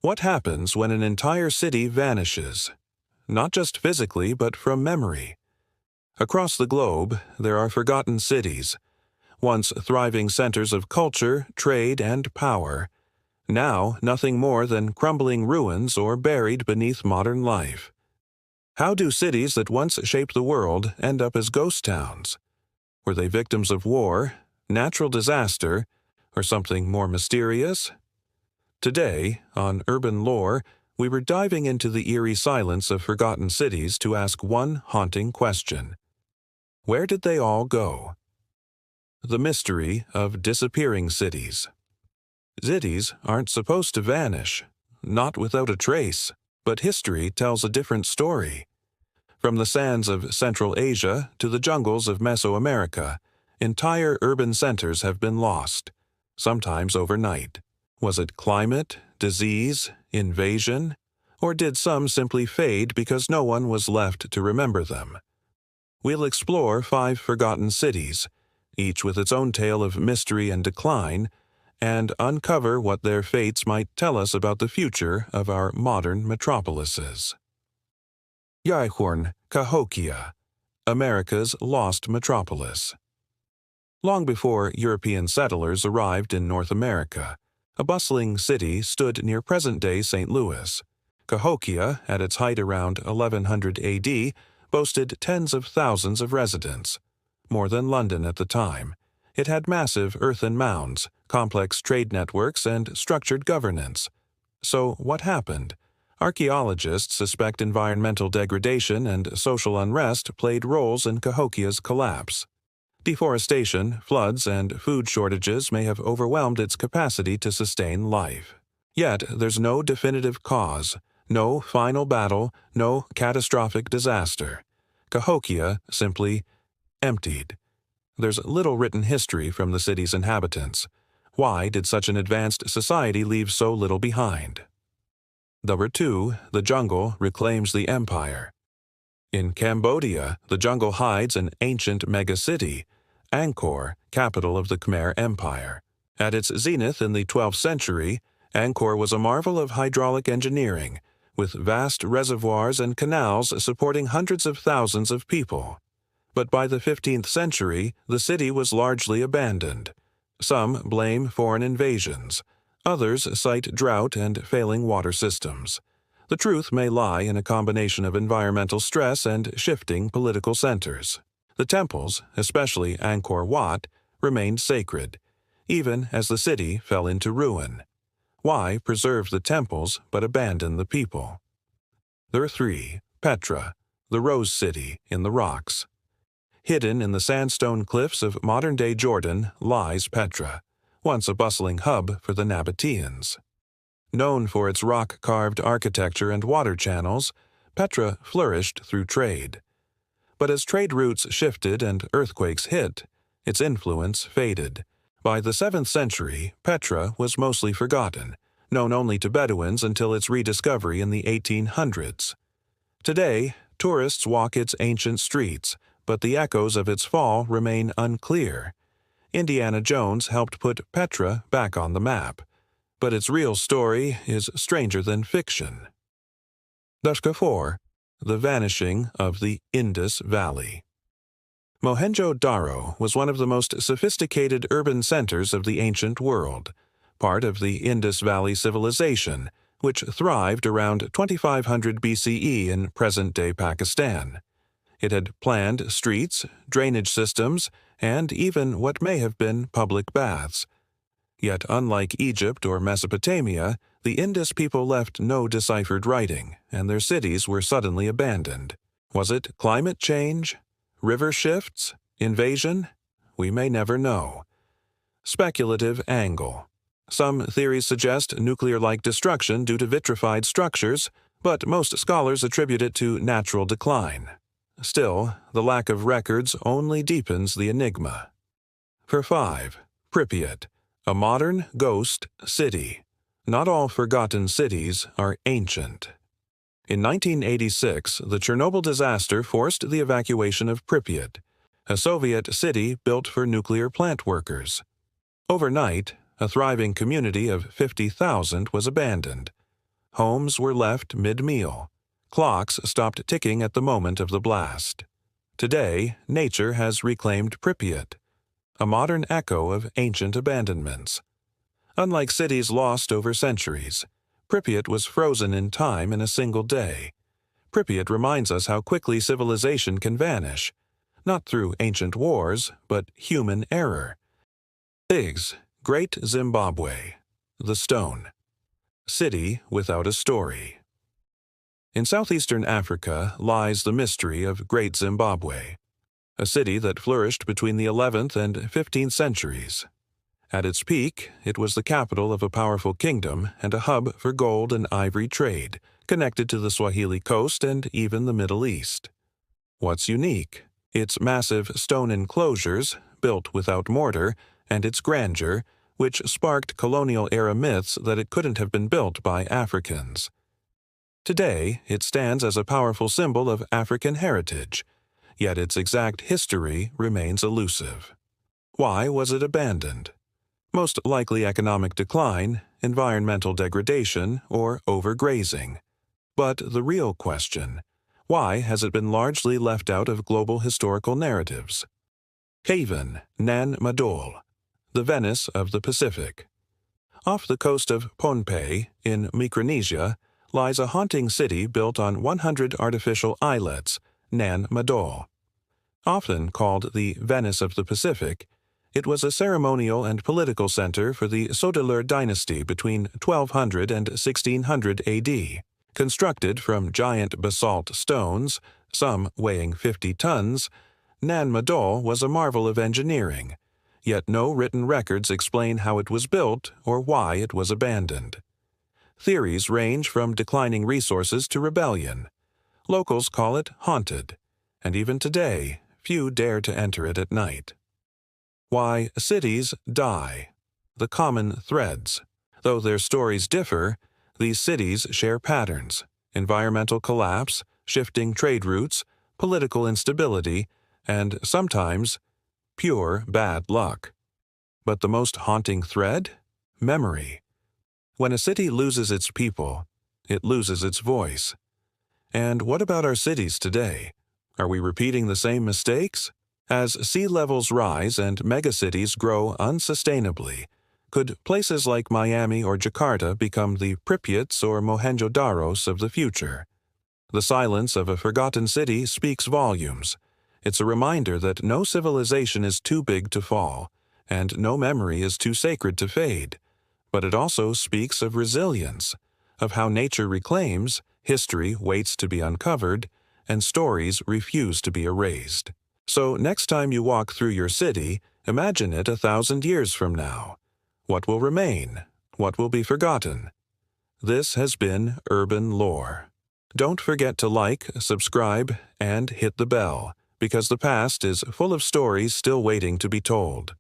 What happens when an entire city vanishes? Not just physically, but from memory. Across the globe, there are forgotten cities, once thriving centers of culture, trade, and power. Now, nothing more than crumbling ruins or buried beneath modern life. How do cities that once shaped the world end up as ghost towns? Were they victims of war, natural disaster, or something more mysterious? Today, on Urban Lore, we were diving into the eerie silence of forgotten cities to ask one haunting question. Where did they all go? The mystery of disappearing cities. Cities aren't supposed to vanish, not without a trace, but history tells a different story. From the sands of Central Asia to the jungles of Mesoamerica, entire urban centers have been lost, sometimes overnight. Was it climate, disease, invasion, or did some simply fade because no one was left to remember them? We'll explore 5 forgotten cities, each with its own tale of mystery and decline, and uncover what their fates might tell us about the future of our modern metropolises. Cahokia, America's lost metropolis. Long before European settlers arrived in North America, a bustling city stood near present-day St. Louis. Cahokia, at its height around 1100 AD, boasted tens of thousands of residents, more than London at the time. It had massive earthen mounds, complex trade networks, and structured governance. So what happened? Archaeologists suspect environmental degradation and social unrest played roles in Cahokia's collapse. Deforestation, floods, and food shortages may have overwhelmed its capacity to sustain life. Yet there's no definitive cause, no final battle, no catastrophic disaster. Cahokia simply emptied. There's little written history from the city's inhabitants. Why did such an advanced society leave so little behind? Number 2, the jungle reclaims the empire. In Cambodia, the jungle hides an ancient megacity, Angkor, capital of the Khmer Empire. At its zenith in the 12th century, Angkor was a marvel of hydraulic engineering, with vast reservoirs and canals supporting hundreds of thousands of people. But by the 15th century, the city was largely abandoned. Some blame foreign invasions. Others cite drought and failing water systems. The truth may lie in a combination of environmental stress and shifting political centers. The temples, especially Angkor Wat, remained sacred, even as the city fell into ruin. Why preserve the temples but abandon the people? There are 3. Petra, the Rose City in the rocks. Hidden in the sandstone cliffs of modern-day Jordan lies Petra, once a bustling hub for the Nabateans. Known for its rock-carved architecture and water channels, Petra flourished through trade. But as trade routes shifted and earthquakes hit, its influence faded. By the 7th century, Petra was mostly forgotten, known only to Bedouins until its rediscovery in the 1800s. Today, tourists walk its ancient streets, but the echoes of its fall remain unclear. Indiana Jones helped put Petra back on the map, but its real story is stranger than fiction. Number 4. The vanishing of the Indus Valley. Mohenjo-Daro was one of the most sophisticated urban centers of the ancient world, part of the Indus Valley civilization, which thrived around 2500 BCE in present-day Pakistan. It had planned streets, drainage systems, and even what may have been public baths. Yet unlike Egypt or Mesopotamia, the Indus people left no deciphered writing, and their cities were suddenly abandoned. Was it climate change? River shifts? Invasion? We may never know. Speculative angle. Some theories suggest nuclear-like destruction due to vitrified structures, but most scholars attribute it to natural decline. Still, the lack of records only deepens the enigma. For 5. Pripyat, a modern ghost city. Not all forgotten cities are ancient. In 1986, the Chernobyl disaster forced the evacuation of Pripyat, a Soviet city built for nuclear plant workers. Overnight, a thriving community of 50,000 was abandoned. Homes were left mid-meal. Clocks stopped ticking at the moment of the blast. Today, nature has reclaimed Pripyat, a modern echo of ancient abandonments. Unlike cities lost over centuries, Pripyat was frozen in time in a single day. Pripyat reminds us how quickly civilization can vanish, not through ancient wars, but human error. Great Zimbabwe, the stone. City without a story. In southeastern Africa lies the mystery of Great Zimbabwe, a city that flourished between the 11th and 15th centuries. At its peak, it was the capital of a powerful kingdom and a hub for gold and ivory trade, connected to the Swahili coast and even the Middle East. What's unique? Its massive stone enclosures, built without mortar, and its grandeur, which sparked colonial-era myths that it couldn't have been built by Africans. Today, it stands as a powerful symbol of African heritage, yet its exact history remains elusive. Why was it abandoned? Most likely economic decline, environmental degradation, or overgrazing. But the real question, why has it been largely left out of global historical narratives? Haven, Nan Madol, the Venice of the Pacific. Off the coast of Pohnpei, in Micronesia, lies a haunting city built on 100 artificial islets, Nan Madol. Often called the Venice of the Pacific, it was a ceremonial and political center for the Sodelur dynasty between 1200 and 1600 AD. Constructed from giant basalt stones, some weighing 50 tons, Nan Madol was a marvel of engineering, yet no written records explain how it was built or why it was abandoned. Theories range from declining resources to rebellion. Locals call it haunted, and even today, few dare to enter it at night. Why cities die. The common threads. Though their stories differ, these cities share patterns: environmental collapse, shifting trade routes, political instability, and sometimes pure bad luck. But the most haunting thread? Memory. When a city loses its people, it loses its voice. And what about our cities today? Are we repeating the same mistakes? As sea levels rise and megacities grow unsustainably, could places like Miami or Jakarta become the Pripyats or Mohenjo-Daros of the future? The silence of a forgotten city speaks volumes. It's a reminder that no civilization is too big to fall, and no memory is too sacred to fade. But it also speaks of resilience, of how nature reclaims, history waits to be uncovered, and stories refuse to be erased. So next time you walk through your city, imagine it 1,000 years from now. What will remain? What will be forgotten? This has been Urban Lore. Don't forget to like, subscribe, and hit the bell, because the past is full of stories still waiting to be told.